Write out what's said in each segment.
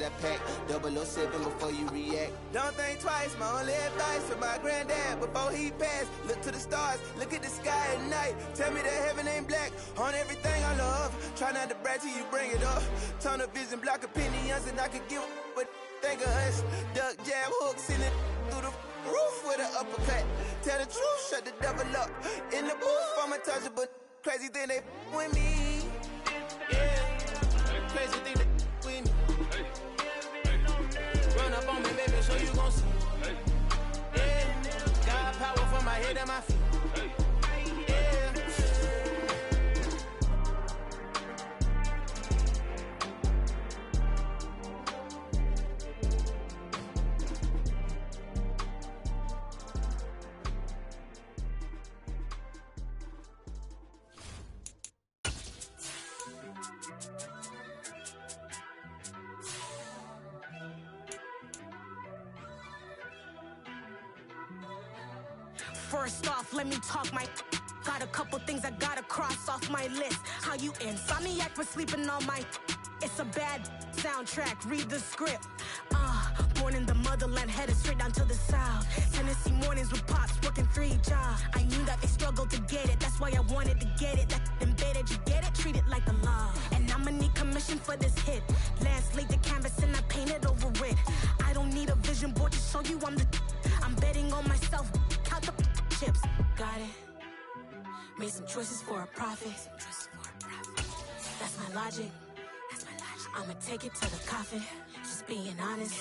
that pack. 007 before you react. Don't think twice, my only advice for my granddad before he passed. Look to the stars, look at the sky at night. Tell me that heaven ain't black on everything I love. Try not to brag till you bring it up. Tunnel vision, block opinions, and I could give what think of us. Duck, jab, hook, send it through the roof with an uppercut. Tell the truth, shut the devil up. In the booth, I'm untouchable. Crazy thing they with me. Yeah. Crazy thing they with me. Run up on me, baby, so you gon' see. Yeah. Got power from my head and my feet. First off, let me talk my. Got a couple things I gotta cross off my list. How you insomniac for sleeping on my. It's a bad soundtrack, read the script. Born in the motherland, headed straight down to the south. Tennessee mornings with pops, working 3 jobs. I knew that they struggled to get it, that's why I wanted to get it. That embedded, you get it, treat it like the law. And I'ma need commission for this hit. Lance laid the canvas and I painted over it. I don't need a vision board to show you I'm betting on myself, count the chips. Got it. Made some choices for a profit. That's my logic. I'ma take it to the coffin. Just being honest.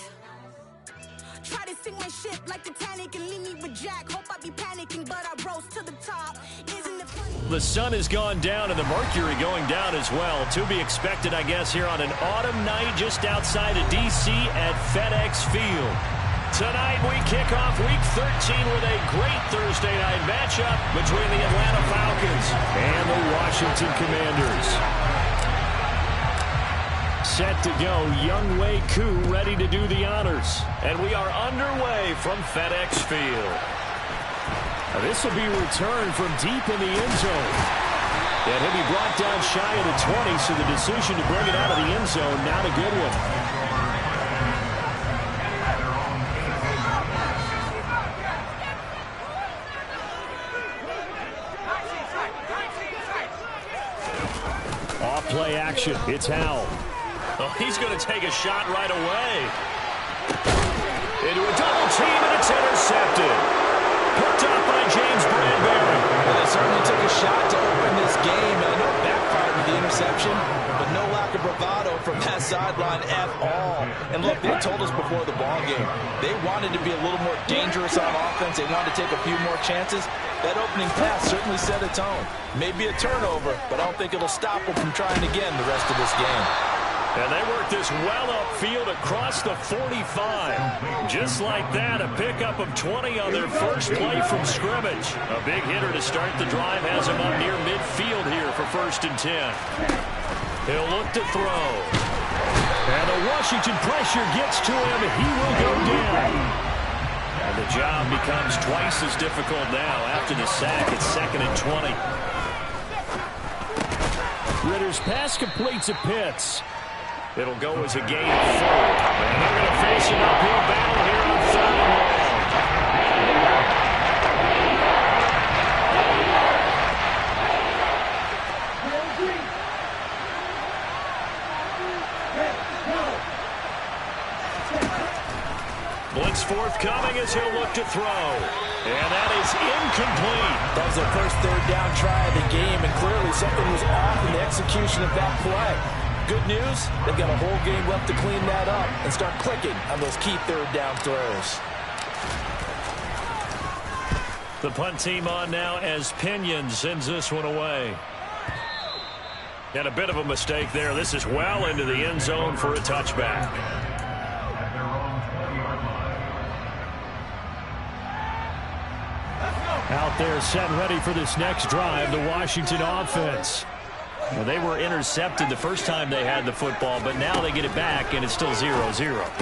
Try to sink my ship like Titanic and leave me with Jack. Hope I be panicking, but I rose to the top. Isn't it funny? The sun has gone down and the mercury going down as well. To be expected, I guess, here on an autumn night just outside of D.C. at FedEx Field. Tonight we kick off Week 13 with a great Thursday night matchup between the Atlanta Falcons and the Washington Commanders. Set to go, Younghoe Koo ready to do the honors. And we are underway from FedEx Field. Now this will be returned from deep in the end zone. And he'll be brought down shy of the 20, so the decision to bring it out of the end zone, not a good one. Play action. It's Howell. Oh, he's going to take a shot right away. Into a double team, and it's intercepted. Picked up by James Bradbury. Well, they certainly took a shot to open this game. I know it backfired with the interception, but no lack of bravado from that sideline at all. And look, they told us before the ball game, they wanted to be a little more dangerous on offense. They wanted to take a few more chances. That opening pass certainly set a tone. Maybe a turnover, but I don't think it'll stop them from trying again the rest of this game. And they work this well upfield across the 45. Just like that, a pickup of 20 on their first play from scrimmage. A big hitter to start the drive has him up near midfield here for 1st and 10. He'll look to throw. And the Washington pressure gets to him. He will go down. And the job becomes twice as difficult now after the sack. It's 2nd and 20. Ritter's pass completes at Pitts. It'll go as a gain of 4. And they're going to face an uphill battle here on 3rd and long. Blitz forthcoming as he'll look to throw. And that is incomplete. That was their first 3rd down try of the game, and clearly something was off in the execution of that play. Good news, they've got a whole game left to clean that up and start clicking on those key 3rd down throws. The punt team on now as Pinion sends this one away. And a bit of a mistake there. This is well into the end zone for a touchback. Out there set ready for this next drive, the Washington offense. Well, they were intercepted the first time they had the football, but now they get it back, and it's still 0-0.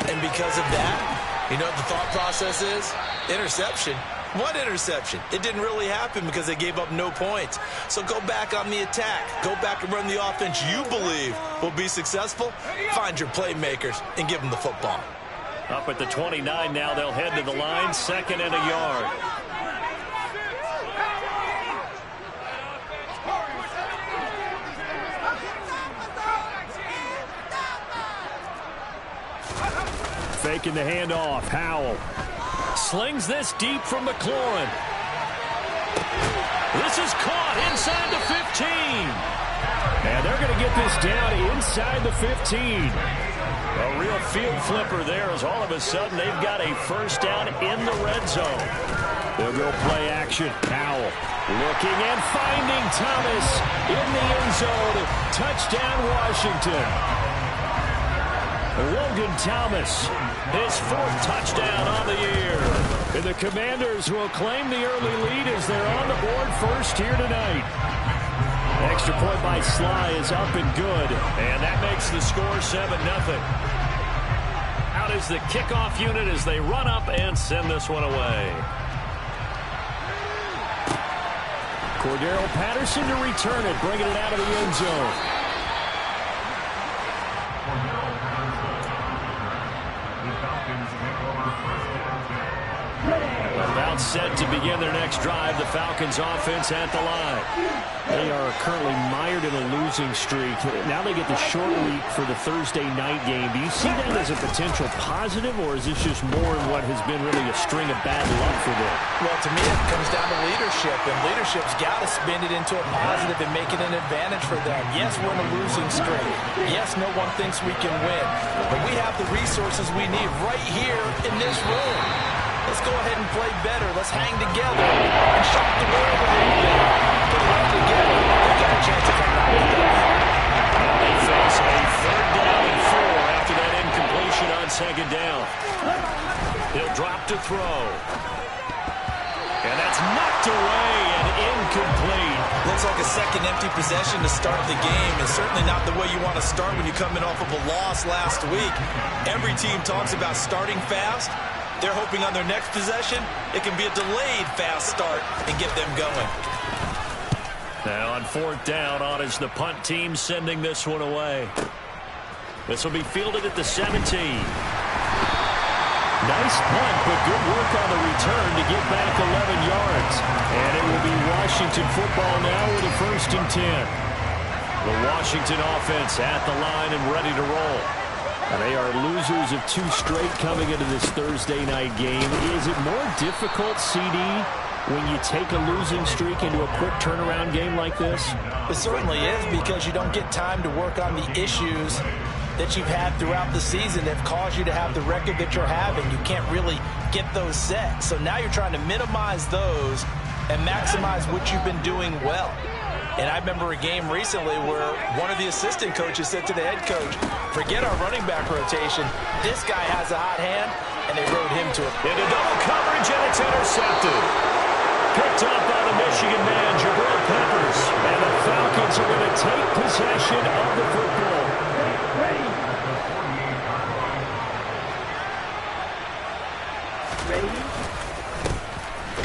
And because of that, you know what the thought process is? Interception. What interception? It didn't really happen because they gave up no points. So go back on the attack. Go back and run the offense you believe will be successful. Find your playmakers and give them the football. Up at the 29 now, they'll head to the line, 2nd and a yard. Faking the handoff, Howell. Slings this deep from McLaurin. This is caught inside the 15. And they're going to get this down inside the 15. A real field flipper there as all of a sudden they've got a first down in the red zone. They'll go play action. Howell looking and finding Thomas in the end zone. Touchdown, Washington. Logan Thomas, his 4th touchdown on the year. And the Commanders will claim the early lead as they're on the board first here tonight. Extra point by Sly is up and good, and that makes the score 7-0. Out is the kickoff unit as they run up and send this one away. Cordero Patterson to return it, bringing it out of the end zone. About set to begin their next drive, the Falcons offense at the line. They are currently mired in a losing streak. Now they get the short week for the Thursday night game. Do you see that as a potential positive, or is this just more in what has been really a string of bad luck for them? Well, to me, it comes down to leadership, and leadership's got to spin it into a positive and make it an advantage for them. Yes, we're in a losing streak. Yes, no one thinks we can win, but we have the resources we need right here in this room. Let's go ahead and play better. Let's hang together and shock the world a little bit. Put it all together. They've got a chance to come out with this. They face a 3rd down and 4 after that incompletion on 2nd down. He'll drop to throw. And that's knocked away and incomplete. Looks like a second empty possession to start the game, and certainly not the way you want to start when you're coming off of a loss last week. Every team talks about starting fast. They're hoping on their next possession, it can be a delayed fast start and get them going. Now on 4th down, on is the punt team sending this one away. This will be fielded at the 17. Nice punt, but good work on the return to get back 11 yards. And it will be Washington football now with a 1st and 10. The Washington offense at the line and ready to roll. And they are losers of 2 straight coming into this Thursday night game. Is it more difficult, CD, when you take a losing streak into a quick turnaround game like this? It certainly is, because you don't get time to work on the issues that you've had throughout the season that have caused you to have the record that you're having. You can't really get those set. So now you're trying to minimize those and maximize what you've been doing well. And I remember a game recently where one of the assistant coaches said to the head coach, forget our running back rotation. This guy has a hot hand, and they rode him to it. Into double coverage, and it's intercepted. Picked up by the Michigan man, Jabril Peppers. And the Falcons are going to take possession of the football.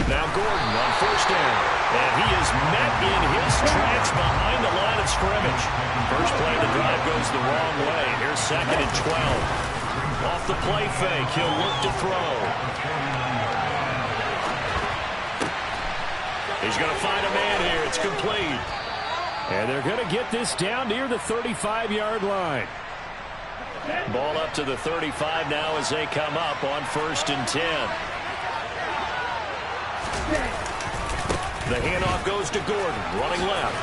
Now Gordon on 1st down. And he is met in his tracks behind the line of scrimmage. First play of the drive goes the wrong way. Here's 2nd and 12. Off the play fake, he'll look to throw. He's going to find a man here. It's complete. And they're going to get this down near the 35-yard line. Ball up to the 35 now as they come up on 1st and 10. The handoff goes to Gordon, running left.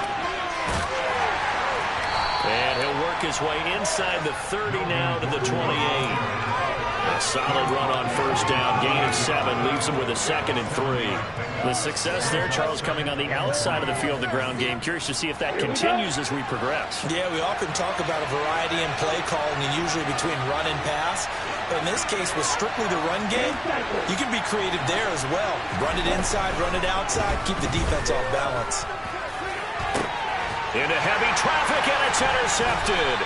And he'll work his way inside the 30 now to the 28. A solid run on 1st down, gain of 7, leaves him with a 2nd and 3. The success there, Charles, coming on the outside of the field, the ground game. Curious to see if that continues as we progress. Yeah, we often talk about a variety in play calling, and usually between run and pass. But in this case, with strictly the run game, you can be creative there as well. Run it inside, run it outside, keep the defense off balance. Into heavy traffic, and it's intercepted.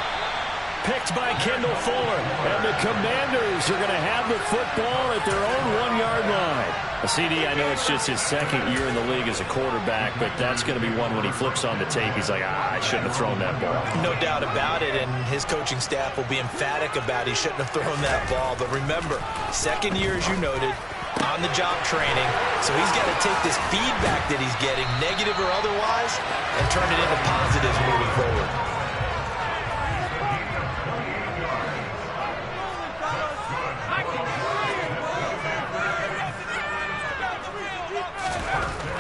Picked by Kendall Fuller. And the Commanders are going to have the football at their own 1-yard line. CD, I know it's just his second year in the league as a quarterback, but that's going to be one when he flips on the tape, he's like, I shouldn't have thrown that ball. No doubt about it, and his coaching staff will be emphatic about he shouldn't have thrown that ball. But remember, second year, as you noted, on-the-job training, so he's got to take this feedback that he's getting, negative or otherwise, and turn it into positives moving forward.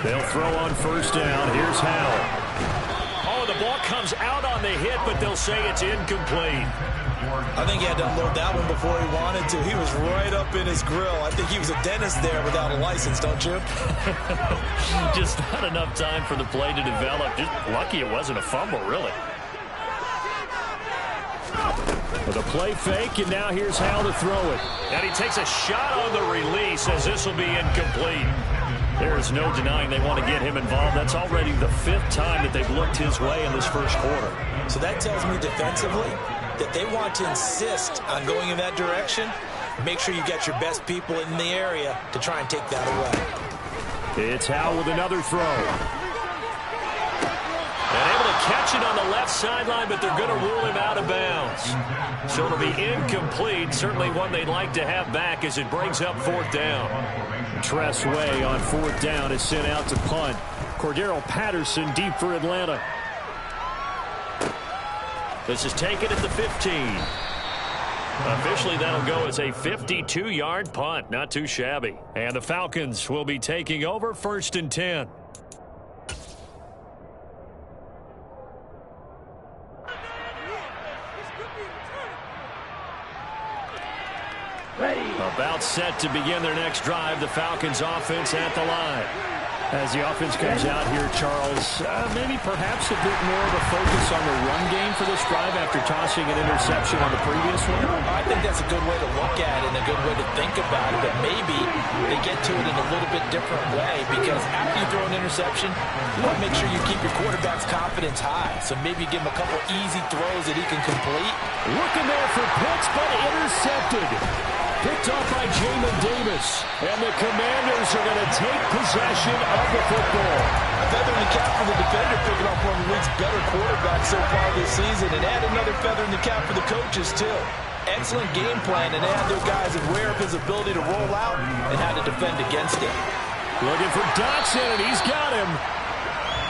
They'll throw on first down. Here's Howell. Oh, the ball comes out on the hit, but they'll say it's incomplete. I think he had to unload that one before he wanted to. He was right up in his grill. I think he was a dentist there without a license, don't you? Just not enough time for the play to develop. Just lucky it wasn't a fumble, really. With a play fake, and now here's Howell to throw it. And he takes a shot on the release as this will be incomplete. There's no denying they want to get him involved. That's already the 5th time that they've looked his way in this first quarter. So that tells me defensively that they want to insist on going in that direction. Make sure you get your best people in the area to try and take that away. It's Howell with another throw. And able to catch it on the left sideline, but they're going to rule him out of bounds. So it'll be incomplete. Certainly one they'd like to have back as it brings up 4th down. Tress Way on 4th down is sent out to punt. Cordero Patterson deep for Atlanta. This is taken at the 15. Officially, that'll go as a 52-yard punt. Not too shabby. And the Falcons will be taking over 1st and 10. About set to begin their next drive. The Falcons offense at the line. As the offense comes out here, Charles, maybe perhaps a bit more of a focus on the run game for this drive after tossing an interception on the previous one? I think that's a good way to look at it and a good way to think about it, but maybe they get to it in a little bit different way, because after you throw an interception, you want to make sure you keep your quarterback's confidence high. So maybe give him a couple easy throws that he can complete. Looking there for Pitts, but intercepted. Picked off by Jamin Davis. And the Commanders are going to take possession of the football. A feather in the cap for the defender, picking off one of the league's better quarterbacks so far this season. And add another feather in the cap for the coaches, too. Excellent game plan, and they had their guys aware of his ability to roll out and how to defend against it. Looking for Dotson, and he's got him.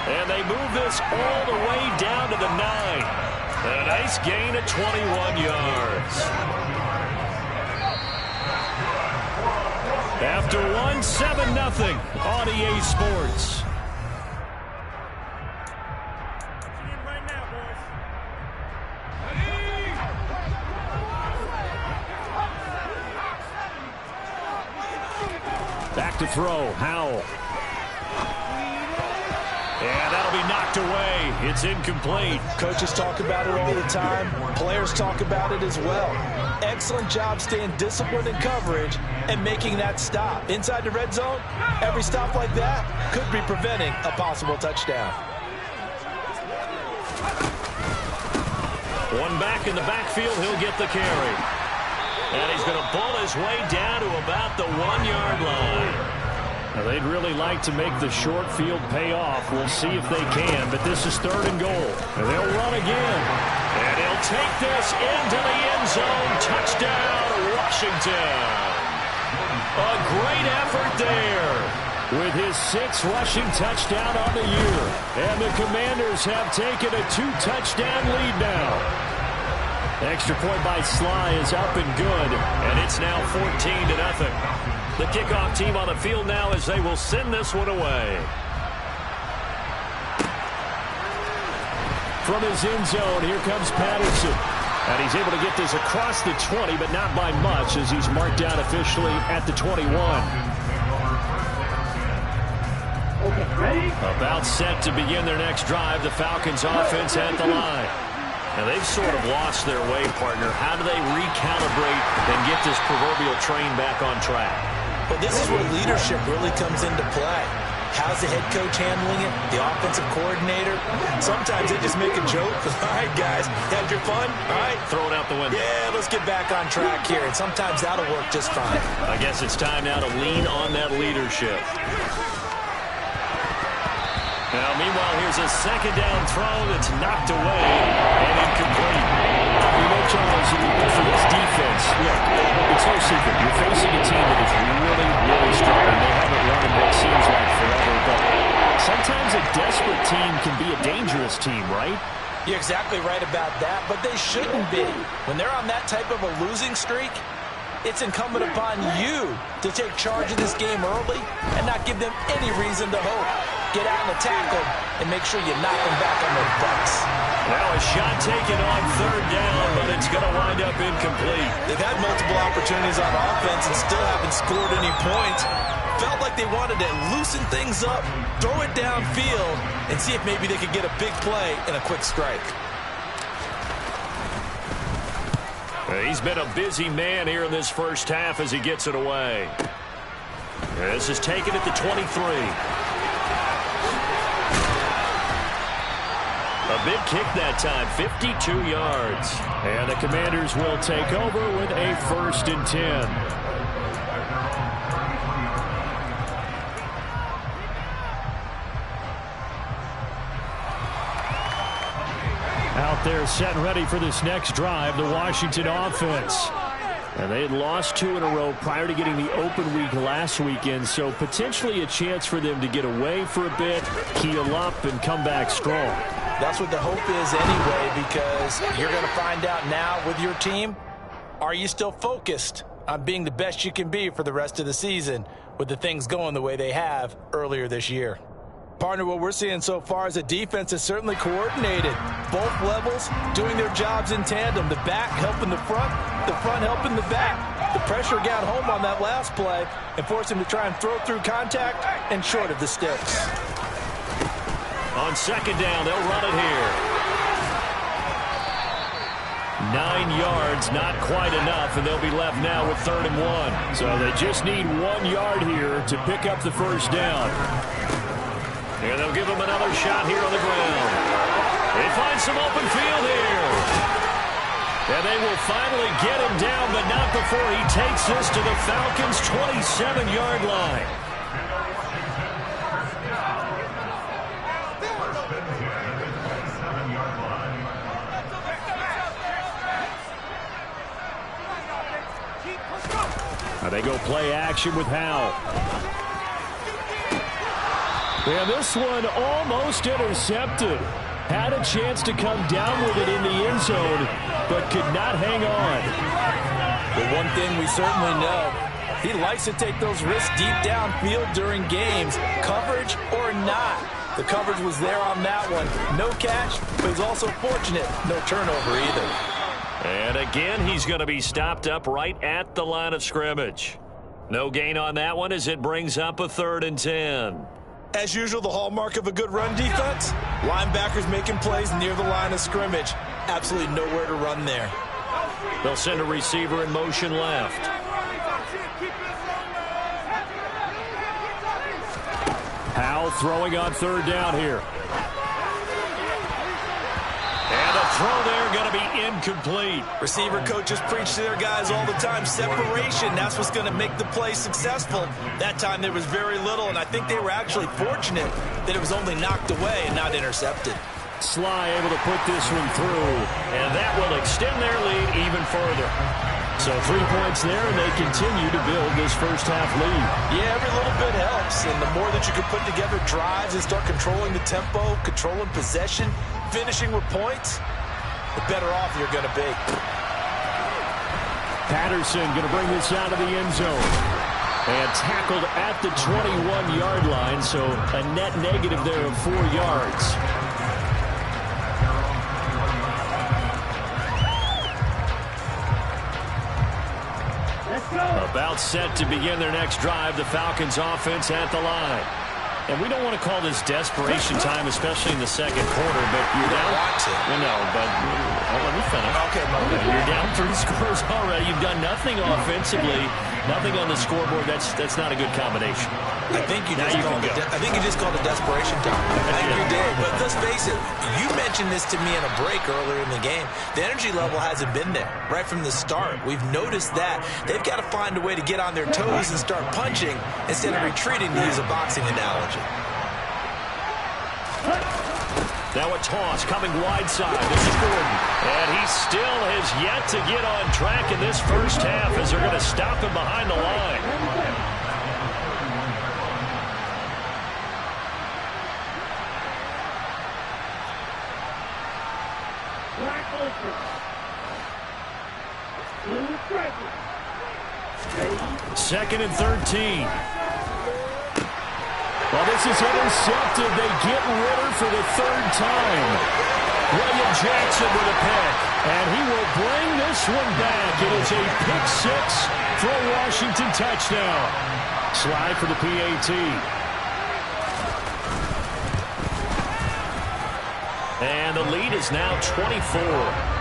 And they move this all the way down to the 9. A nice gain of 21 yards. After 1, 7-0 on EA Sports. Back to throw, Howell. And that'll be knocked away. It's incomplete. Coaches talk about it all the time. Players talk about it as well. Excellent job staying disciplined in coverage and making that stop. Inside the red zone, every stop like that could be preventing a possible touchdown. One back in the backfield, he'll get the carry. And he's going to pull his way down to about the 1-yard line. Now, they'd really like to make the short field pay off. We'll see if they can, but this is 3rd and goal. And they'll run again. And he'll take this into the end zone. Touchdown, Washington. A great effort there with his 6th rushing touchdown on the year. And the Commanders have taken a 2-touchdown lead now. Extra point by Sly is up and good, and it's now 14-0. The kickoff team on the field now as they will send this one away. From his end zone, here comes Patterson. And he's able to get this across the 20, but not by much as he's marked down officially at the 21. About set to begin their next drive. The Falcons offense at the line. Now, they've sort of lost their way, partner. How do they recalibrate and get this proverbial train back on track? Well, this is where leadership really comes into play. How's the head coach handling it? The offensive coordinator? Sometimes they just make a joke. All right, guys, had your fun? All right. Throw it out the window. Yeah, let's get back on track here. And sometimes that'll work just fine. I guess it's time now to lean on that leadership. Now, meanwhile, here's a second down throw that's knocked away and incomplete. You know, Charles, for this defense, look, it's no secret. You're facing a team that is really, really struggling. They haven't won in what seems like forever, but sometimes a desperate team can be a dangerous team, right? You're exactly right about that, but they shouldn't be. When they're on that type of a losing streak, it's incumbent upon you to take charge of this game early and not give them any reason to hope. Get out and attack them and make sure you knock them back on their butts. Now a shot taken on third down, but it's going to wind up incomplete. They've had multiple opportunities on offense and still haven't scored any points. Felt like they wanted to loosen things up, throw it downfield, and see if maybe they could get a big play and a quick strike. He's been a busy man here in this first half as he gets it away. This is taken at the 23. A big kick that time, 52 yards. And the Commanders will take over with a 1st and 10. Out there set and ready for this next drive, the Washington offense. And they had lost 2 in a row prior to getting the open week last weekend, so potentially a chance for them to get away for a bit, heal up, and come back strong. That's what the hope is anyway, because you're going to find out now with your team, are you still focused on being the best you can be for the rest of the season with the things going the way they have earlier this year? Partner, what we're seeing so far is a defense that's certainly coordinated. Both levels doing their jobs in tandem. The back helping the front helping the back. The pressure got home on that last play and forced him to try and throw through contact and short of the sticks. On second down, they'll run it here. 9 yards, not quite enough, and they'll be left now with 3rd and 1. So they just need 1 yard here to pick up the first down. And they'll give him another shot here on the ground. They find some open field here. And they will finally get him down, but not before he takes this to the Falcons' 27-yard line. Now they go play action with Howell. And this one almost intercepted. Had a chance to come down with it in the end zone, but could not hang on. But one thing we certainly know, he likes to take those risks deep downfield during games, coverage or not. The coverage was there on that one. No catch, but he's also fortunate. No turnover either. And again, he's going to be stopped up right at the line of scrimmage. No gain on that one as it brings up a 3rd and 10. As usual, the hallmark of a good run defense, linebackers making plays near the line of scrimmage. Absolutely nowhere to run there. They'll send a receiver in motion left. Howell throwing on 3rd down here. And a throw there going to be incomplete. Receiver coaches preach to their guys all the time. Separation, that's what's going to make the play successful. That time there was very little, and I think they were actually fortunate that it was only knocked away and not intercepted. Sly able to put this one through. And that will extend their lead even further. So 3 points there, and they continue to build this first half lead. Yeah, every little bit helps. And the more that you can put together drives and start controlling the tempo, controlling possession, finishing with points, the better off you're going to be. Patterson going to bring this out of the end zone. And tackled at the 21-yard line, so a net negative there of 4 yards. About set to begin their next drive, the Falcons offense at the line. And we don't want to call this desperation time, especially in the second quarter, but you're down. No, but let me finish. Okay. You're down 3 scores already. You've done nothing offensively. Nothing on the scoreboard. That's not a good combination. I think you just called a desperation time. I think you did. But let's face it, you mentioned this to me in a break earlier in the game. The energy level hasn't been there right from the start. We've noticed that. They've got to find a way to get on their toes and start punching instead of retreating, to use a boxing analogy. Now a toss coming wide side. This is Gordon. And he still has yet to get on track in this first half as they're going to stop him behind the line. Second and 13. Well, this is intercepted. They get Ritter for the third time. William Jackson with a pick. And he will bring this one back. It is a pick six for a Washington touchdown. Slide for the PAT. And the lead is now 24.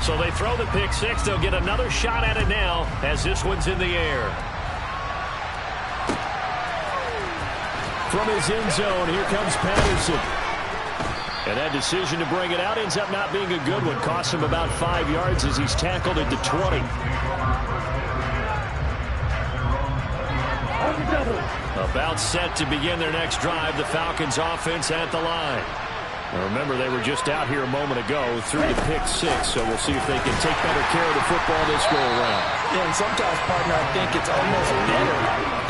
So they throw the pick six. They'll get another shot at it now as this one's in the air. From his end zone, here comes Patterson. And that decision to bring it out ends up not being a good one. Costs him about 5 yards as he's tackled at the 20. About set to begin their next drive. The Falcons offense at the line. Now remember, they were just out here a moment ago through the pick six, so we'll see if they can take better care of the football this go-around. Yeah, and sometimes, partner, I think it's almost better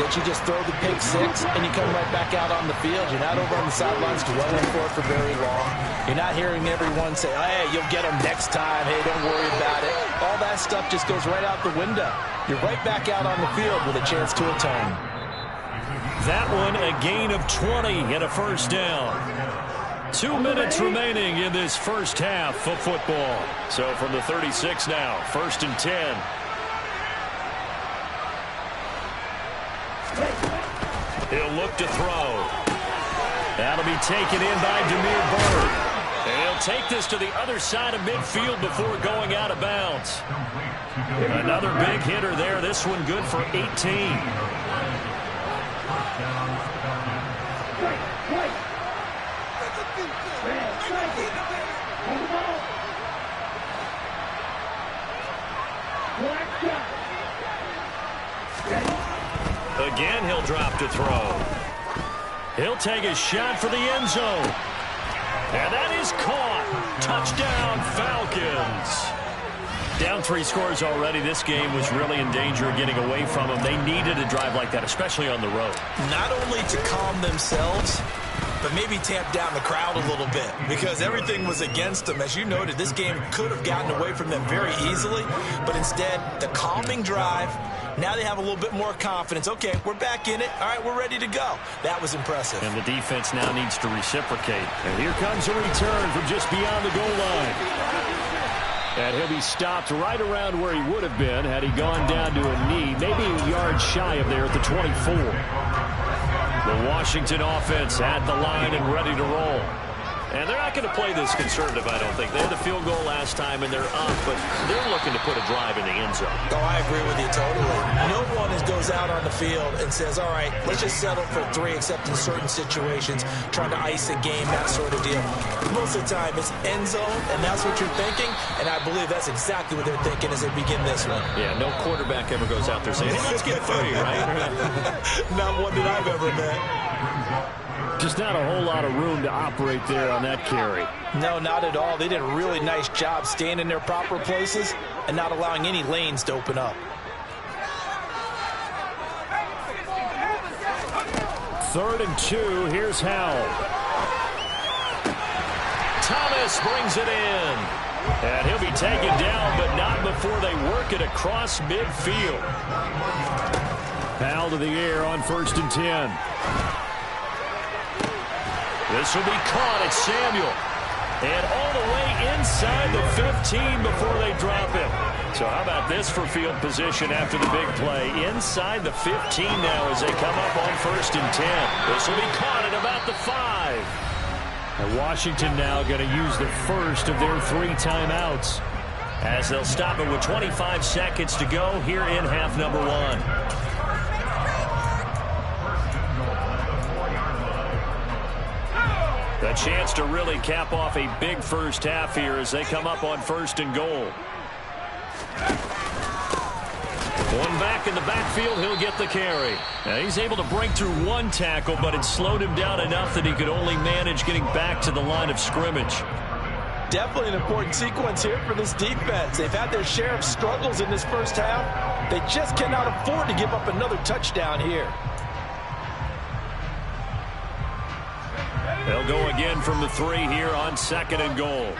that you just throw the pick six and you come right back out on the field. You're not over on the sidelines dwelling for very long. You're not hearing everyone say, hey, you'll get them next time. Hey, don't worry about it. All that stuff just goes right out the window. You're right back out on the field with a chance to atone. That one, a gain of 20 and a first down. 2 minutes remaining in this first half of football. So from the 36 now, 1st and 10. He'll look to throw. That'll be taken in by Demir Bird. And he'll take this to the other side of midfield before going out of bounds. Another big hitter there. This one good for 18. Again, he'll drop to throw. He'll take a shot for the end zone. And that is caught. Touchdown, Falcons. Down 3 scores already. This game was really in danger of getting away from them. They needed a drive like that, especially on the road. Not only to calm themselves, but maybe tamp down the crowd a little bit because everything was against them. As you noted, this game could have gotten away from them very easily, but instead, the calming drive, now they have a little bit more confidence. Okay, we're back in it. All right, we're ready to go. That was impressive. And the defense now needs to reciprocate. And here comes a return from just beyond the goal line. And he'll be stopped right around where he would have been had he gone down to a knee, maybe a yard shy of there at the 24. The Washington offense at the line and ready to roll. And they're not going to play this conservative, I don't think. They had the field goal last time, and they're up, but they're looking to put a drive in the end zone. Oh, I agree with you totally. No one goes out on the field and says, all right, let's just settle for 3, except in certain situations, trying to ice a game, that sort of deal. Most of the time, it's end zone, and that's what you're thinking, and I believe that's exactly what they're thinking as they begin this one. Yeah, no quarterback ever goes out there saying, hey, let's get 3, right? Not one that I've ever met. Just not a whole lot of room to operate there on that carry. No, not at all. They did a really nice job staying in their proper places and not allowing any lanes to open up. 3rd and 2. Here's Howell. Thomas brings it in. And he'll be taken down, but not before they work it across midfield. Howell to the air on 1st and 10. This will be caught at Samuel. And all the way inside the 15 before they drop him. So how about this for field position after the big play? Inside the 15 now as they come up on 1st and 10. This will be caught at about the 5. And Washington now going to use the first of their 3 timeouts, as they'll stop it with 25 seconds to go here in half number 1. A chance to really cap off a big first half here as they come up on 1st and goal. One back in the backfield, he'll get the carry. Now he's able to break through 1 tackle, but it slowed him down enough that he could only manage getting back to the line of scrimmage. Definitely an important sequence here for this defense. They've had their share of struggles in this first half. They just cannot afford to give up another touchdown here. They'll go again from the 3 here on 2nd and goal.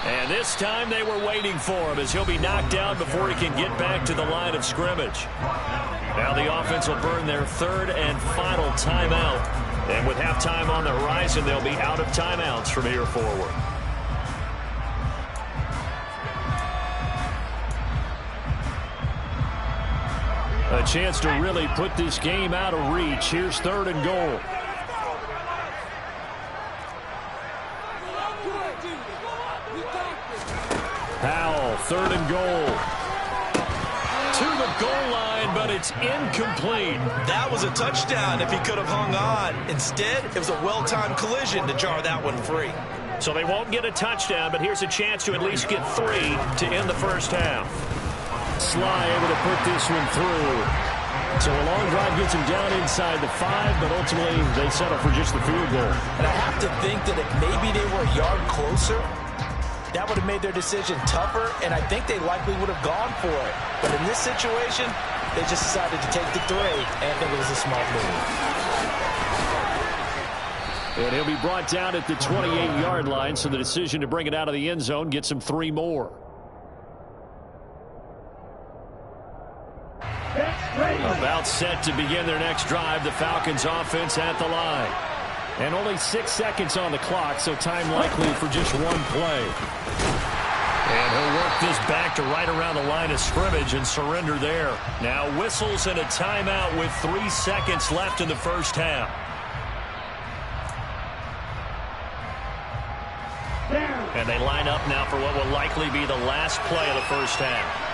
And this time they were waiting for him as he'll be knocked down before he can get back to the line of scrimmage. Now the offense will burn their 3rd and final timeout. And with halftime on the horizon, they'll be out of timeouts from here forward. A chance to really put this game out of reach. Here's 3rd and goal. Powell, 3rd and goal. To the goal line, but it's incomplete. That was a touchdown if he could have hung on. Instead, it was a well-timed collision to jar that one free. So they won't get a touchdown, but here's a chance to at least get 3 to end the first half. Sly able to put this one through. So a long drive gets him down inside the 5, but ultimately they settle for just the field goal. And I have to think that if maybe they were a yard closer, that would have made their decision tougher, and I think they likely would have gone for it. But in this situation, they just decided to take the 3, and I think it was a smart move. And he'll be brought down at the 28-yard line, so the decision to bring it out of the end zone gets him 3 more. About set to begin their next drive, the Falcons offense at the line. And only 6 seconds on the clock, so time likely for just 1 play. And he'll work this back to right around the line of scrimmage and surrender there. Now whistles and a timeout with 3 seconds left in the first half. And they line up now for what will likely be the last play of the first half.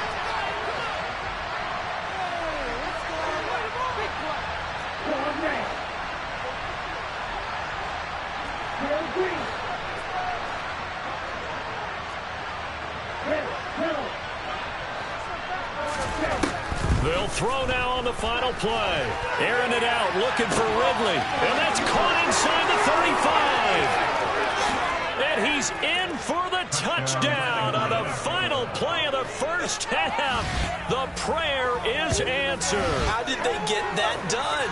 They'll throw now on the final play. Airing it out, looking for Ridley. And that's caught inside the 35. And he's in for the touchdown on the final play of the first half. The prayer is answered. How did they get that done?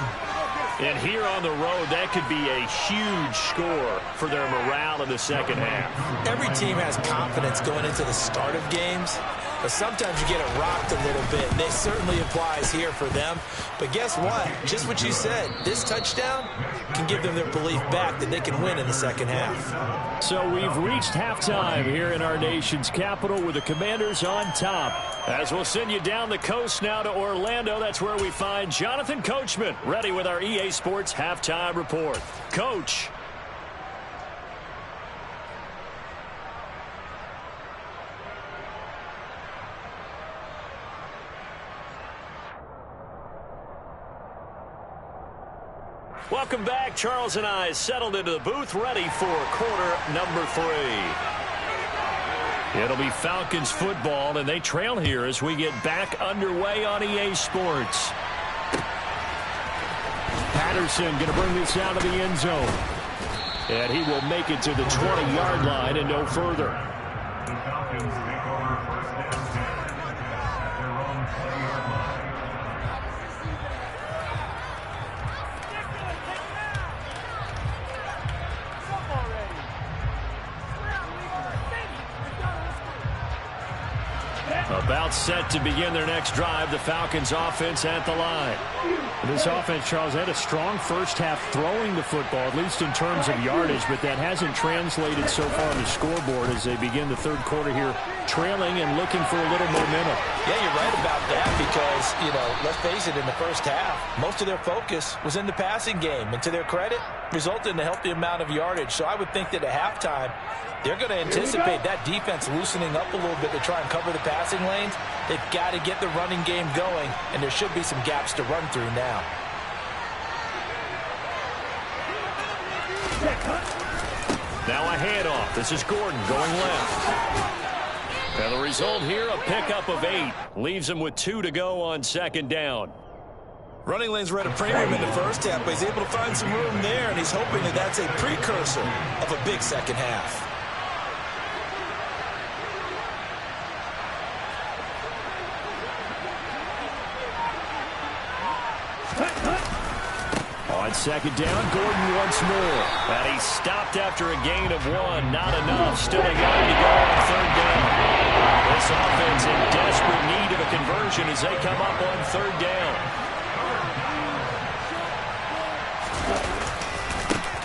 And here on the road, that could be a huge score for their morale in the second half. Every team has confidence going into the start of games, but sometimes you get it rocked a little bit. This certainly applies here for them. But guess what? Just what you said, this touchdown can give them their belief back that they can win in the second half. So we've reached halftime here in our nation's capital with the Commanders on top. As we'll send you down the coast now to Orlando, that's where we find Jonathan Coachman ready with our EA Sports Halftime Report. Coach. Welcome back. Charles and I settled into the booth, ready for quarter number 3. It'll be Falcons football, and they trail here as we get back underway on EA Sports. Patterson going to bring this out of the end zone. And he will make it to the 20-yard line and no further. About set to begin their next drive, the Falcons offense at the line. This offense, Charles, had a strong first half throwing the football, at least in terms of yardage, but that hasn't translated so far on the scoreboard as they begin the third quarter here trailing and looking for a little momentum. Yeah, you're right about that because, let's face it, in the first half, most of their focus was in the passing game. And to their credit, resulted in a healthy amount of yardage. So I would think that at halftime, they're going to anticipate that defense loosening up a little bit to try and cover the passing lanes. They've got to get the running game going, and there should be some gaps to run through now. Now a handoff. This is Gordon going left. And the result here, a pickup of 8. Leaves him with 2 to go on second down. Running lanes were at a premium in the first half, but he's able to find some room there, and he's hoping that that's a precursor of a big second half. On second down, Gordon once more. And he stopped after a gain of 1. Not enough. Still a yard to go on third down. This offense in desperate need of a conversion as they come up on third down.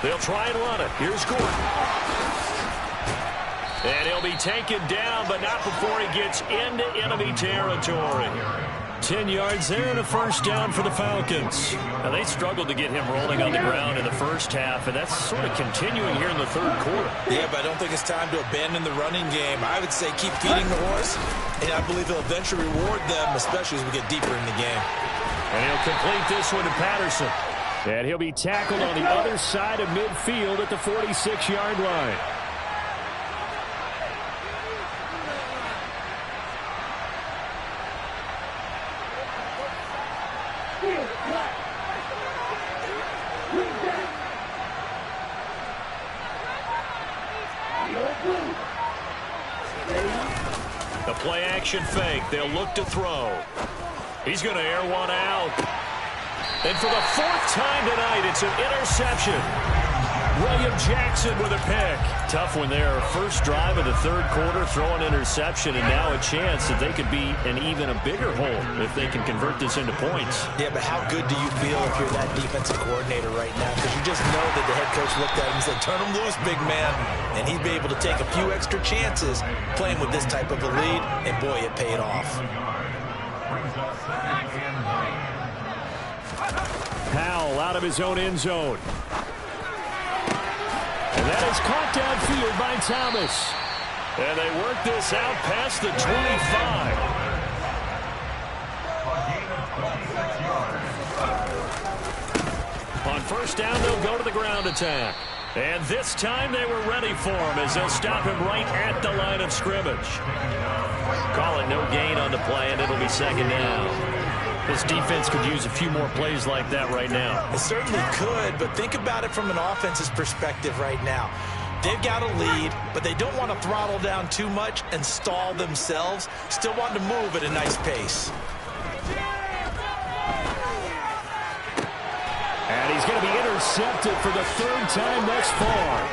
They'll try and run it. Here's Gordon. And he'll be taken down, but not before he gets into enemy territory. 10 yards there and a first down for the Falcons. Now, they struggled to get him rolling on the ground in the first half, and that's sort of continuing here in the third quarter. Yeah, but I don't think it's time to abandon the running game. I would say keep feeding the horse, and I believe he'll eventually reward them, especially as we get deeper in the game. And he'll complete this one to Patterson. And he'll be tackled on the other side of midfield at the 46-yard line. The play-action fake. They'll look to throw. He's going to air one out. And for the 4th time tonight, it's an interception. William Jackson with a pick. Tough one there. First drive of the third quarter, throw an interception, and now a chance that they could be in even a bigger hole if they can convert this into points. Yeah, but how good do you feel if you're that defensive coordinator right now? Because you just know that the head coach looked at him and said, turn him loose, big man. And he'd be able to take a few extra chances playing with this type of a lead, and boy, it paid off. Powell out of his own end zone. And that is caught downfield by Thomas. And they work this out past the 25. On first down, they'll go to the ground attack. And this time they were ready for him as they'll stop him right at the line of scrimmage. Call it no gain on the play, and it'll be second down. This defense could use a few more plays like that right now. It certainly could, but think about it from an offense's perspective right now. They've got a lead, but they don't want to throttle down too much and stall themselves. Still want to move at a nice pace. And he's going to be intercepted for the 3rd time thus far.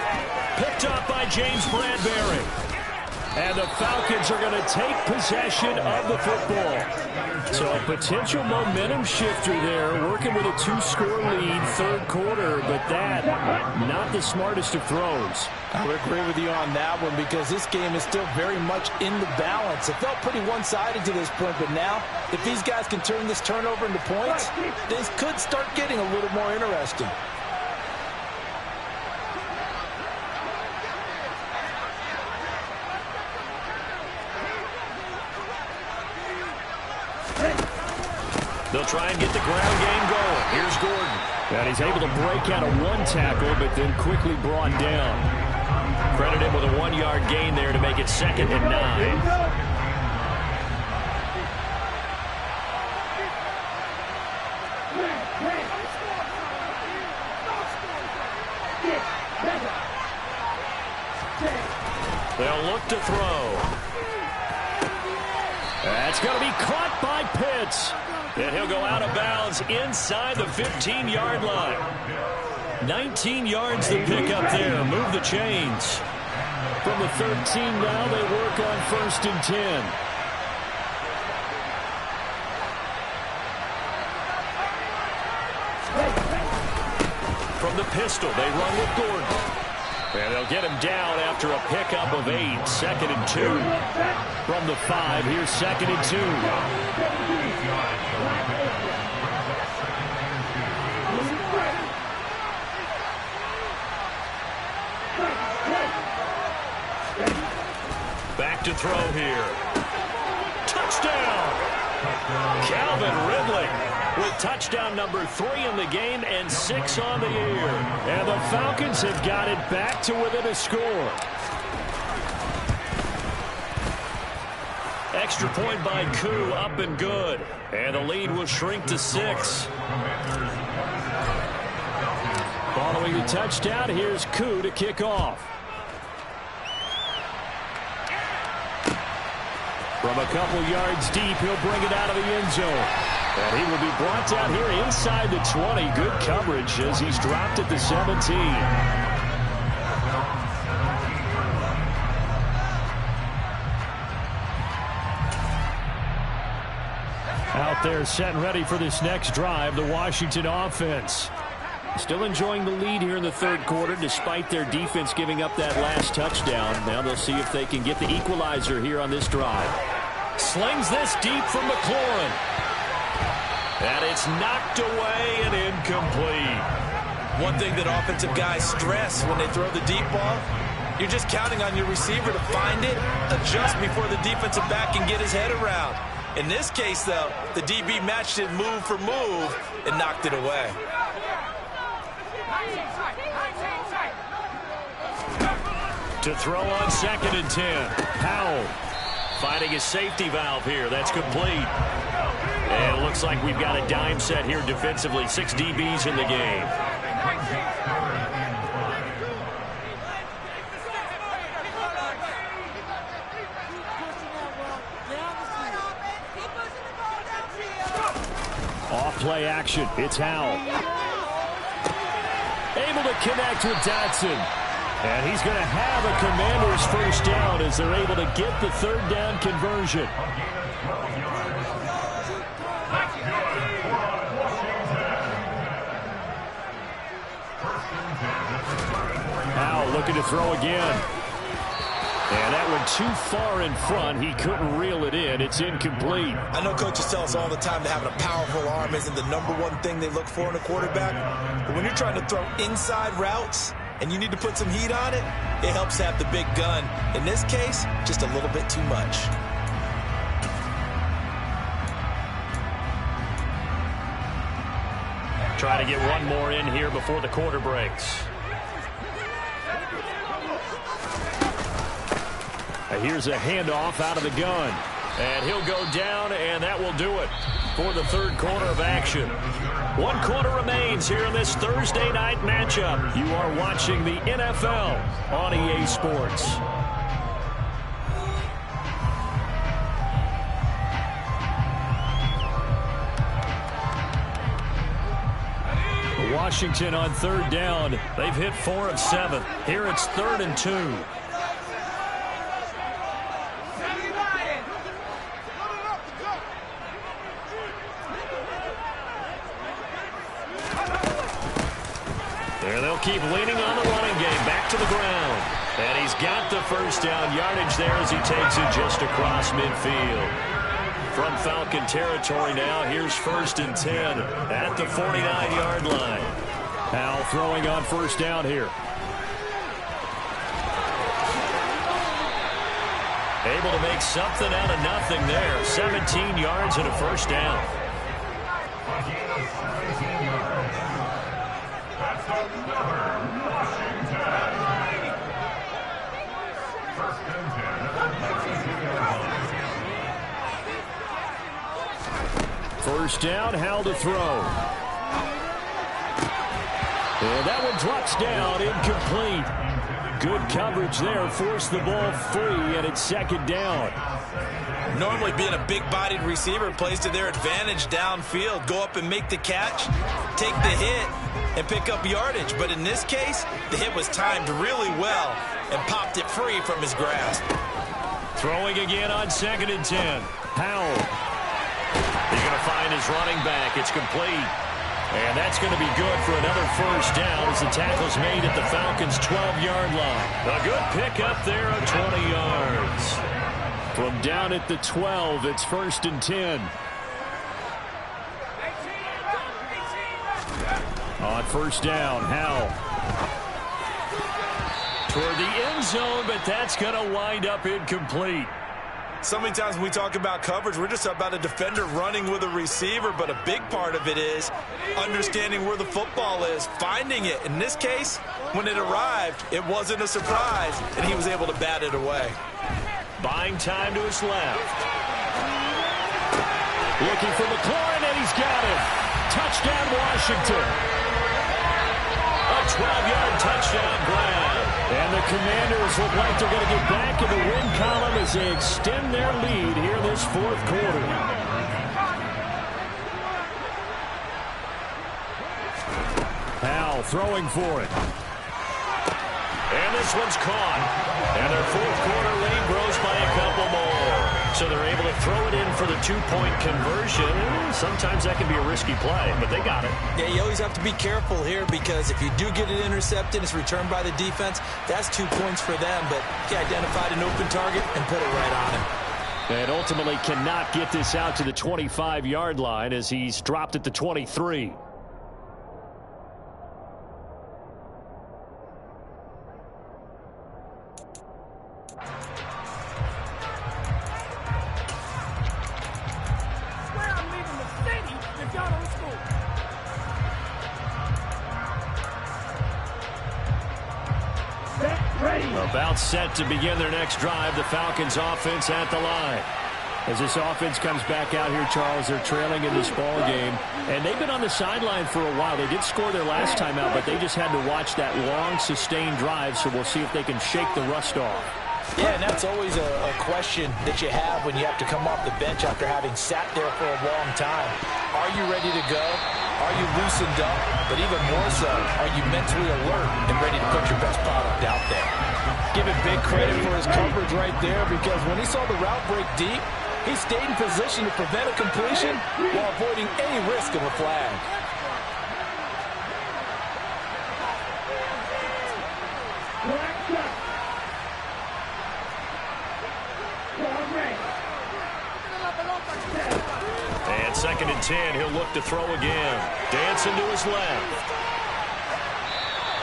Picked up by James Bradbury. And the Falcons are going to take possession of the football. So a potential momentum shifter there, working with a 2-score lead, third quarter, but that, not the smartest of throws. I would agree with you on that one because this game is still very much in the balance. It felt pretty one-sided to this point, but now, if these guys can turn this turnover into points, this could start getting a little more interesting. They'll try and get the ground game going. Here's Gordon. And he's able to break out of 1 tackle, but then quickly brought down. Credit him with a 1-yard gain there to make it 2nd and 9. They'll look to throw. That's going to be caught by Pitts. And he'll go out of bounds inside the 15-yard line. 19 yards to pick up there. Move the chains. From the 13 now, they work on 1st and 10. From the pistol, they run with Gordon. And they'll get him down after a pickup of 8. 2nd and 2. From the 5, here's 2nd and 2. Back to throw here. Touchdown! Calvin Ridley with touchdown number 3 in the game and 6 on the year. And the Falcons have got it back to within a score. Extra point by Koo, up and good. And the lead will shrink to 6. Following the touchdown, here's Koo to kick off. From a couple yards deep, he'll bring it out of the end zone. And he will be brought down here inside the 20. Good coverage as he's dropped at the 17. Out there set and ready for this next drive, the Washington offense. Still enjoying the lead here in the 3rd quarter despite their defense giving up that last touchdown. Now they'll see if they can get the equalizer here on this drive. Slings this deep from McLaurin. And it's knocked away and incomplete. One thing that offensive guys stress when they throw the deep ball, you're just counting on your receiver to find it, adjust before the defensive back can get his head around. In this case, though, the DB matched it move for move and knocked it away. To throw on 2nd and 10. Powell finding his safety valve here. That's complete. And it looks like we've got a dime set here defensively. 6 DBs in the game. Off play action. It's Howell. Able to connect with Dotson. And he's going to have a Commanders first down as they're able to get the 3rd down conversion. Now looking to throw again. And that one too far in front. He couldn't reel it in. It's incomplete. I know coaches tell us all the time that having a powerful arm isn't the #1 thing they look for in a quarterback. But when you're trying to throw inside routes and you need to put some heat on it, it helps have the big gun. In this case, just a little bit too much. Try to get one more in here before the quarter breaks. Here's a handoff out of the gun. And he'll go down, and that will do it for the 3rd quarter of action. 1 quarter remains here in this Thursday night matchup. You are watching the NFL on EA Sports. Washington on 3rd down. They've hit 4 of 7. Here it's 3rd and 2. There they'll keep leaning on the running game. Back to the ground. And he's got the first down yardage there as he takes it just across midfield. From Falcon territory now, here's 1st and 10 at the 49-yard line. Howell throwing on first down here. Able to make something out of nothing there. 17 yards and a first down. First down, Howell to throw. And that one drops down, incomplete. Good coverage there, forced the ball free, and it's 2nd down. Normally being a big-bodied receiver plays to their advantage downfield. Go up and make the catch, take the hit, and pick up yardage. But in this case, the hit was timed really well and popped it free from his grasp. Throwing again on 2nd and 10. Howell. He's going to find his running back. It's complete. And that's going to be good for another first down as the tackle's made at the Falcons' 12-yard line. A good pickup there of 20 yards. From down at the 12, it's 1st and 10. On first down, Howell. Toward the end zone, but that's going to wind up incomplete. So many times when we talk about coverage, we're just about a defender running with a receiver, but a big part of it is understanding where the football is, finding it. In this case, when it arrived, it wasn't a surprise, and he was able to bat it away. Buying time to his left. Looking for McLaurin, and he's got it. Touchdown, Washington. A 12-yard touchdown grab. And the Commanders look like they're going to get back in the win column as they extend their lead here this fourth quarter. Howell throwing for it. And this one's caught. And their fourth quarter lead grows by a couple more. So they're able to throw it in for the two-point conversion. Sometimes that can be a risky play, but they got it. Yeah, you always have to be careful here because if you do get it intercepted, it's returned by the defense. That's 2 points for them, but he identified an open target and put it right on him. And ultimately cannot get this out to the 25-yard line as he's dropped at the 23. About set to begin their next drive, the Falcons offense at the line. As this offense comes back out here, Charles, they're trailing in this ball game. And they've been on the sideline for a while. They did score their last time out, but they just had to watch that long, sustained drive, so we'll see if they can shake the rust off. Yeah, and that's always a question that you have when you have to come off the bench after having sat there for a long time. Are you ready to go? Are you loosened up? But even more so, are you mentally alert and ready to put your best product out there? Give him big credit for his coverage right there because when he saw the route break deep, he stayed in position to prevent a completion while avoiding any risk of a flag. And 2nd and 10, he'll look to throw again. Dancing to his left.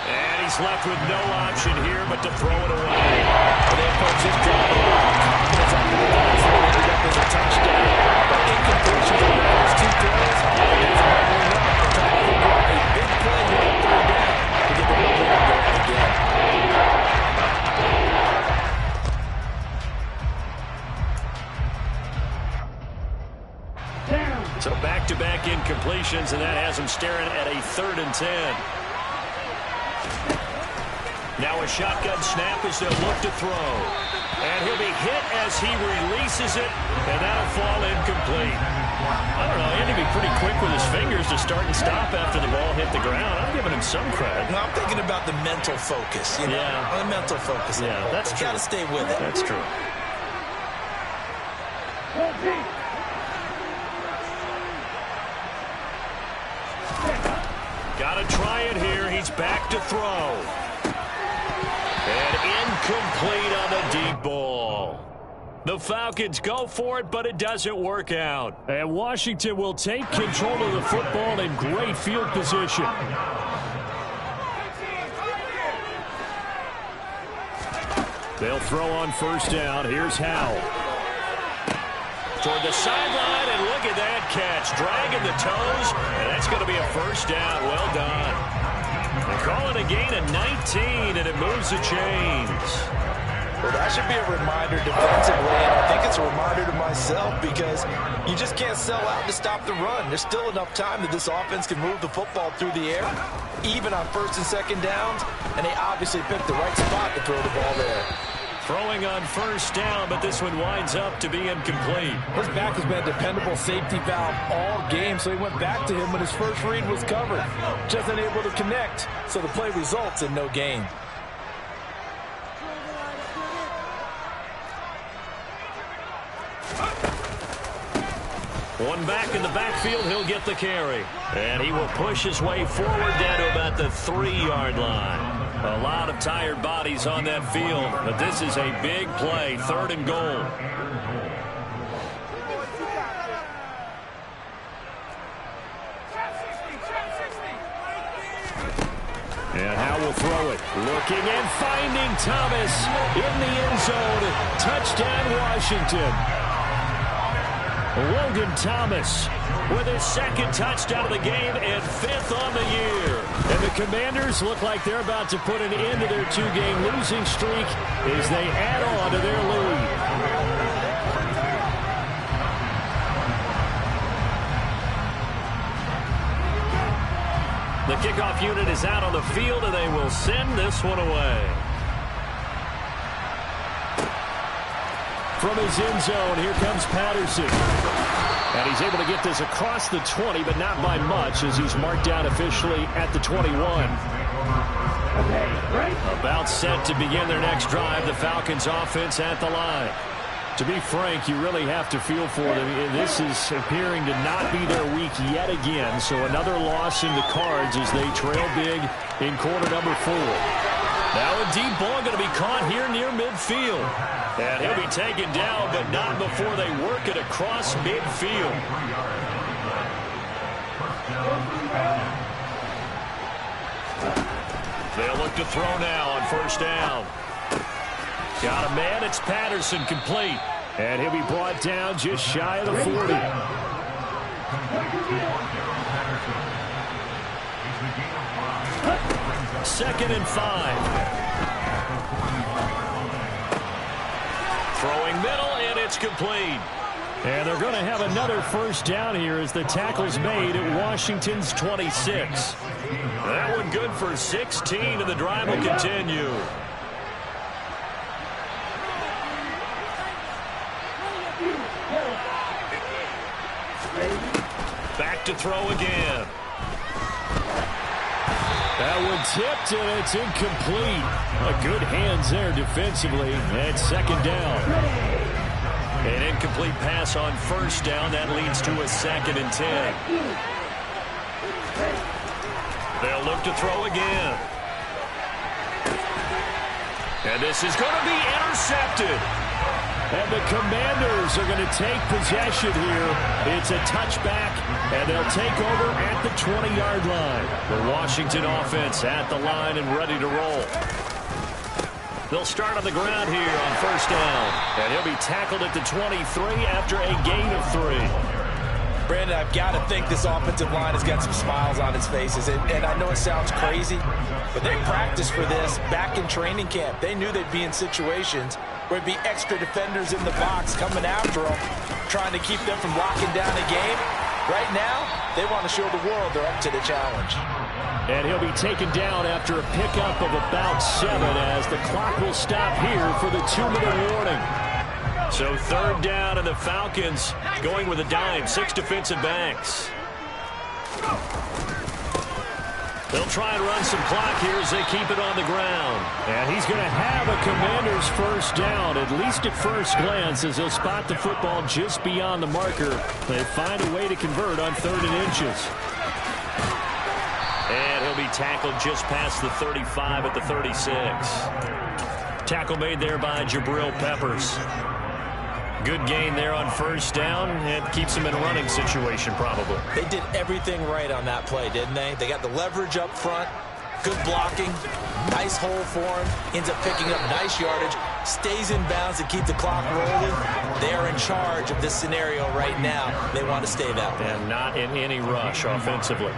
And he's left with no option here but to throw it away. And they approach this drive with confidence after the last one ended up as a touchdown. But incompletion on the first 2 throws. That's a leveling up. The tackle brought a big play here on 3rd down to get the ball going again. So back-to-back incompletions, and that has him staring at a 3rd and 10. Now a shotgun snap as they'll look to throw. And he'll be hit as he releases it, and that'll fall incomplete. I don't know, he had to be pretty quick with his fingers to start and stop after the ball hit the ground. I'm giving him some credit. No, I'm thinking about the mental focus. You know? Yeah. The mental focus. Yeah, that's true. Got to stay with it. That's true. Got to try it here. He's back to throw. And incomplete on the deep ball. The Falcons go for it, but it doesn't work out. And Washington will take control of the football in great field position. They'll throw on first down. Here's Howell. Toward the sideline, and look at that catch. Dragging the toes, and that's going to be a first down. Well done. They call it a gain of 19, and it moves the chains. Well, that should be a reminder defensively, and I think it's a reminder to myself because you just can't sell out to stop the run. There's still enough time that this offense can move the football through the air, even on 1st and 2nd downs, and they obviously picked the right spot to throw the ball there. Throwing on first down, but this one winds up to be incomplete. His back has been a dependable safety valve all game, so he went back to him when his first read was covered. Just unable to connect, so the play results in no gain. One back in the backfield, he'll get the carry. And he will push his way forward down to about the 3-yard line. A lot of tired bodies on that field, but this is a big play, 3rd and goal. And Howe will throw it. Looking and finding Thomas in the end zone. Touchdown, Washington. Logan Thomas with his 2nd touchdown of the game and 5th on the year. And the Commanders look like they're about to put an end to their 2-game losing streak as they add on to their lead. The kickoff unit is out on the field, and they will send this one away. From his end zone, here comes Patterson. And he's able to get this across the 20, but not by much, as he's marked down officially at the 21. About set to begin their next drive, the Falcons offense at the line. To be frank, you really have to feel for them. This is appearing to not be their week yet again, so another loss in the cards as they trail big in quarter number 4. Now a deep ball going to be caught here near midfield. And he'll be taken down, but not before they work it across midfield. They'll look to throw now on 1st down. Got a man, it's Patterson, complete. And he'll be brought down just shy of the 40. 2nd and 5. Throwing middle, and it's complete. And they're going to have another 1st down here as the tackle's made at Washington's 26. That one good for 16, and the drive will continue. Back to throw again. That one tipped, and it's incomplete. Good hands there defensively. And 2nd down. An incomplete pass on 1st down. That leads to a 2nd and 10. They'll look to throw again. And this is going to be intercepted. And the Commanders are going to take possession here. It's a touchback, and they'll take over at the 20-yard line. The Washington offense at the line and ready to roll. They'll start on the ground here on 1st down. And he'll be tackled at the 23 after a gain of 3. Brandon, I've got to think this offensive line has got some smiles on its faces. And I know it sounds crazy, but they practiced for this back in training camp. They knew they'd be in situations where it'd be extra defenders in the box coming after them, trying to keep them from locking down a game. Right now, they want to show the world they're up to the challenge. And he'll be taken down after a pickup of about 7 as the clock will stop here for the 2-minute warning. So 3rd down, and the Falcons going with a dime. 6 defensive backs. They'll try and run some clock here as they keep it on the ground. And he's going to have a Commander's 1st down, at least at first glance, as they'll spot the football just beyond the marker. They find a way to convert on 3rd and inches. And he'll be tackled just past the 35 at the 36. Tackle made there by Jabril Peppers. Good gain there on 1st down. It keeps them in a running situation, probably. They did everything right on that play, didn't they? They got the leverage up front, good blocking, nice hole for him, ends up picking up nice yardage, stays in bounds to keep the clock rolling. They are in charge of this scenario right now. They want to stay that way. And not in any rush offensively.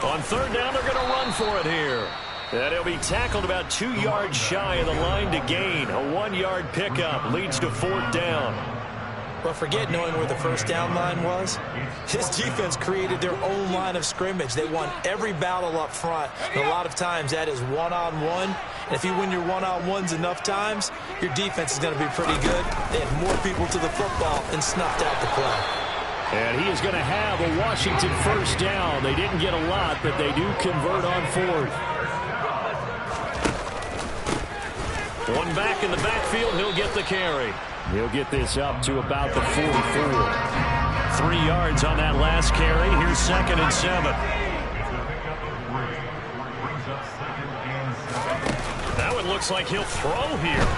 On 3rd down, they're going to run for it here. And he'll be tackled about 2 yards shy of the line to gain. A 1-yard pickup leads to 4th down. But forget knowing where the 1st down line was. This defense created their own line of scrimmage. They won every battle up front. And a lot of times that is one-on-one. And if you win your one-on-ones enough times, your defense is going to be pretty good. They had more people to the football and snuffed out the play. And he is going to have a Washington 1st down. They didn't get a lot, but they do convert on 4th. One back in the backfield. He'll get the carry. He'll get this up to about the 44. 3 yards on that last carry. Here's 2nd and 7. That one looks like he'll throw here.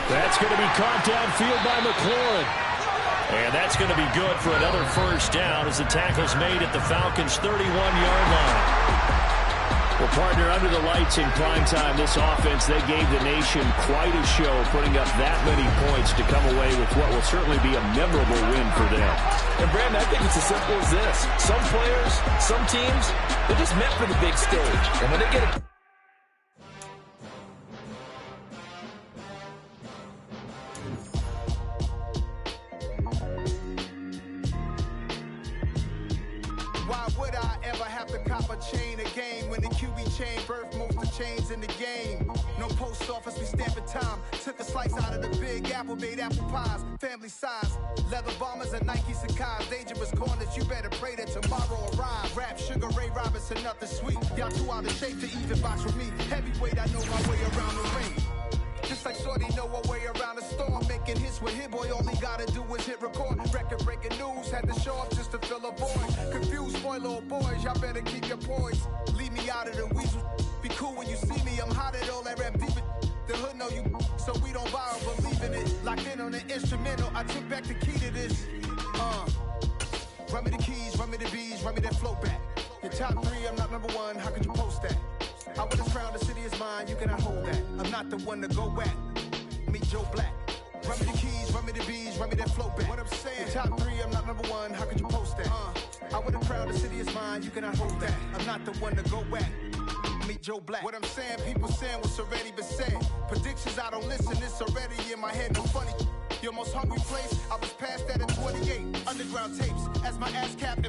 That's going to be caught downfield by McLaurin. And that's going to be good for another first down as the tackle's made at the Falcons' 31-yard line. Well, partner, under the lights in primetime, this offense, they gave the nation quite a show, putting up that many points to come away with what will certainly be a memorable win for them. And, Brandon, I think it's as simple as this. Some players, some teams, they're just meant for the big stage. And when they get a Why would I ever have to cop a chain a game when the QB chain birthed most of chains in the game? No post office, we stamping time. Took a slice out of the big apple, made apple pies, family size. Leather bombers and Nike Sacai's. Dangerous corners, you better pray that tomorrow arrive. Rap, Sugar Ray Robinson, nothing sweet. Y'all too out of shape to even box with me. Heavyweight, I know my way around the ring. Just like Shorty know a way around the storm. Making hits with Hit Boy, all he gotta do is hit record. Record-breaking news, had to show up just to fill a void. Confused boy, little boys, y'all better keep your poise. Leave me out of the weasel. Be cool when you see me, I'm hot at all that rap deep. The hood know you, so we don't borrow, believe in it. Locked in on the instrumental, I took back the key to this. Run me the keys, run me the bees, run me that flow back. Your top 3, I'm not number 1, how could you post that? I would have crowned the city is mine, you cannot hold that. I'm not the one to go back. Meet Joe Black. Run me the keys, run me the bees, run me that flow back. What I'm saying, top 3, I'm not number 1, how could you post that? I would have crowned the city is mine, you cannot hold that. I'm not the one to go back. Meet Joe Black. What I'm saying, people saying what's already been said. Predictions, I don't listen, it's already in my head, no funny. Your most hungry place, I was past that at 28. Underground tapes, as my ass cap